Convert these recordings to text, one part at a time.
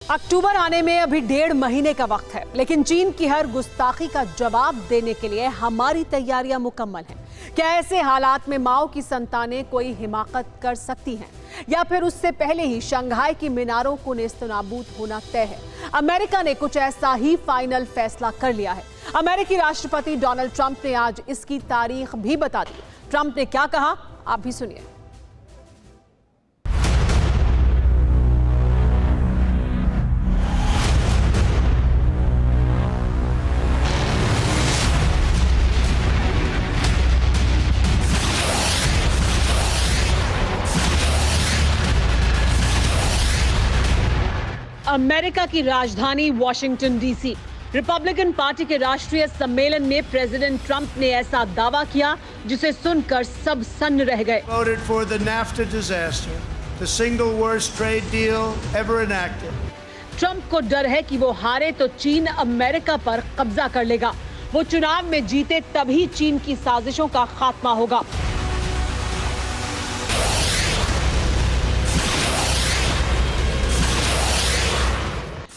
अक्टूबर आने में अभी 1.5 महीने का वक्त है, लेकिन चीन की हर गुस्ताखी का जवाब देने के लिए हमारी तैयारियां मुकम्मल हैं। क्या ऐसे हालात में माओ की संतानें कोई हिमाकत कर सकती हैं, या फिर उससे पहले ही शंघाई की मीनारों को नेस्तनाबूद होना तय है? अमेरिका ने कुछ ऐसा ही फाइनल फैसला कर लिया है। अमेरिकी राष्ट्रपति डोनाल्ड ट्रंप ने आज इसकी तारीख भी बता दी। ट्रंप ने क्या कहा, आप भी सुनिए। अमेरिका की राजधानी वॉशिंगटन डीसी। रिपब्लिकन पार्टी के राष्ट्रीय सम्मेलन में प्रेसिडेंट ट्रंप ने ऐसा दावा किया जिसे सुनकर सब सन्न रह गए। Voted for the NAFTA disaster, the single worst trade deal ever enacted. Trump को डर है कि वो हारे तो चीन अमेरिका पर कब्जा कर लेगा। वो चुनाव में जीते तभी चीन की साजिशों का खात्मा होगा।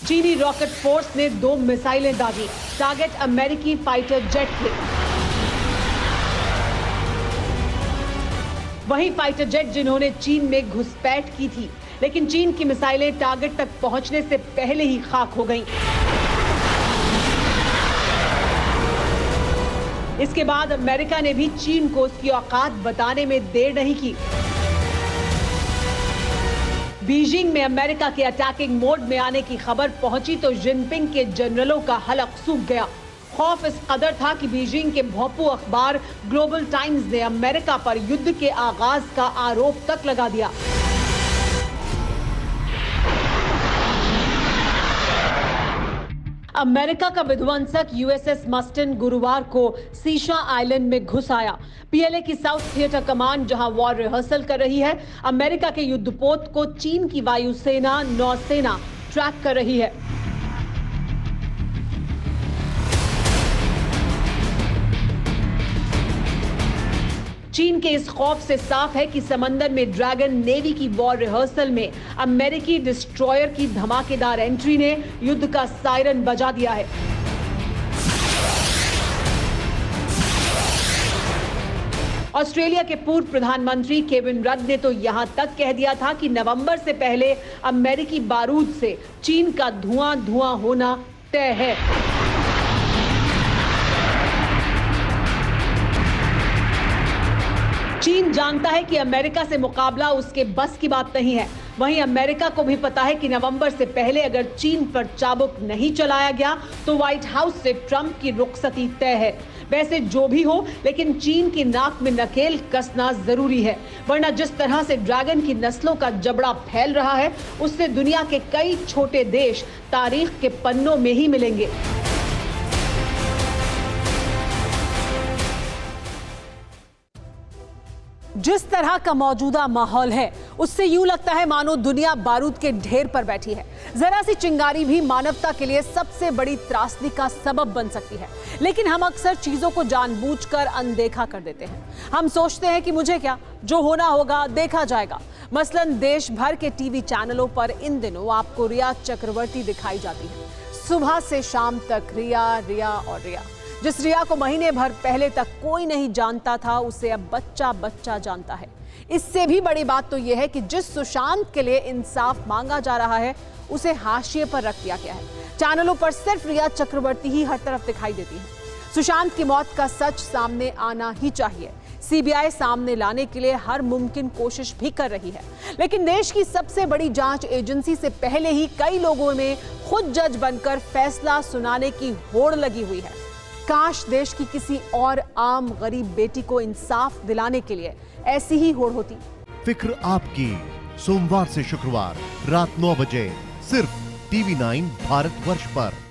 चीनी रॉकेट फोर्स ने 2 मिसाइलें दागी। टारगेट अमेरिकी फाइटर जेट थे। वही फाइटर जेट जिन्होंने चीन में घुसपैठ की थी, लेकिन चीन की मिसाइलें टारगेट तक पहुंचने से पहले ही खाक हो गईं। इसके बाद अमेरिका ने भी चीन को उसकी औकात बताने में देर नहीं की। बीजिंग में अमेरिका के अटैकिंग मोड में आने की खबर पहुंची तो जिनपिंग के जनरलों का हलक सूख गया। खौफ इस कदर था कि बीजिंग के भोंपू अखबार ग्लोबल टाइम्स ने अमेरिका पर युद्ध के आगाज का आरोप तक लगा दिया। अमेरिका का विध्वंसक यूएसएस मस्टन गुरुवार को सीशा आइलैंड में घुस आया। पीएलए की साउथ थिएटर कमांड जहां वॉर रिहर्सल कर रही है, अमेरिका के युद्धपोत को चीन की वायुसेना नौसेना ट्रैक कर रही है। चीन के इस खौफ से साफ है कि समंदर में ड्रैगन नेवी की वॉर रिहर्सल में अमेरिकी डिस्ट्रॉयर की धमाकेदार एंट्री ने युद्ध का सायरन बजा दिया है। ऑस्ट्रेलिया के पूर्व प्रधानमंत्री केविन रड ने तो यहां तक कह दिया था कि नवंबर से पहले अमेरिकी बारूद से चीन का धुआं धुआं होना तय है। चीन जानता है कि अमेरिका से मुकाबला उसके बस की बात नहीं है। वहीं अमेरिका को भी पता है कि नवंबर से पहले अगर चीन पर चाबुक नहीं चलाया गया तो व्हाइट हाउस से ट्रंप की रुखसती तय है। वैसे जो भी हो, लेकिन चीन की नाक में नकेल कसना जरूरी है, वरना जिस तरह से ड्रैगन की नस्लों का जबड़ा फैल रहा है, उससे दुनिया के कई छोटे देश तारीख के पन्नों में ही मिलेंगे। जिस तरह का मौजूदा माहौल है, उससे यूं लगता है मानो दुनिया बारूद के ढेर पर बैठी है। जरा सी चिंगारी भी मानवता के लिए सबसे बड़ी त्रासदी का सबब बन सकती है। लेकिन हम अक्सर चीजों को जानबूझकर अनदेखा कर देते हैं। हम सोचते हैं कि मुझे क्या, जो होना होगा देखा जाएगा। मसलन देश भर के टीवी चैनलों पर इन दिनों आपको रिया चक्रवर्ती दिखाई जाती है। सुबह से शाम तक रिया रिया और रिया। जिस रिया को महीने भर पहले तक कोई नहीं जानता था, उसे अब बच्चा बच्चा जानता है। इससे भी बड़ी बात तो यह है कि जिस सुशांत के लिए इंसाफ मांगा जा रहा है, उसे हाशिए पर रख दिया गया है। चैनलों पर सिर्फ रिया चक्रवर्ती ही हर तरफ दिखाई देती है। सुशांत की मौत का सच सामने आना ही चाहिए। सीबीआई सामने लाने के लिए हर मुमकिन कोशिश भी कर रही है, लेकिन देश की सबसे बड़ी जांच एजेंसी से पहले ही कई लोगों में खुद जज बनकर फैसला सुनाने की होड़ लगी हुई है। काश देश की किसी और आम गरीब बेटी को इंसाफ दिलाने के लिए ऐसी ही होड़ होती। फिक्र आपकी, सोमवार से शुक्रवार रात 9 बजे सिर्फ टीवी 9 भारतवर्ष पर।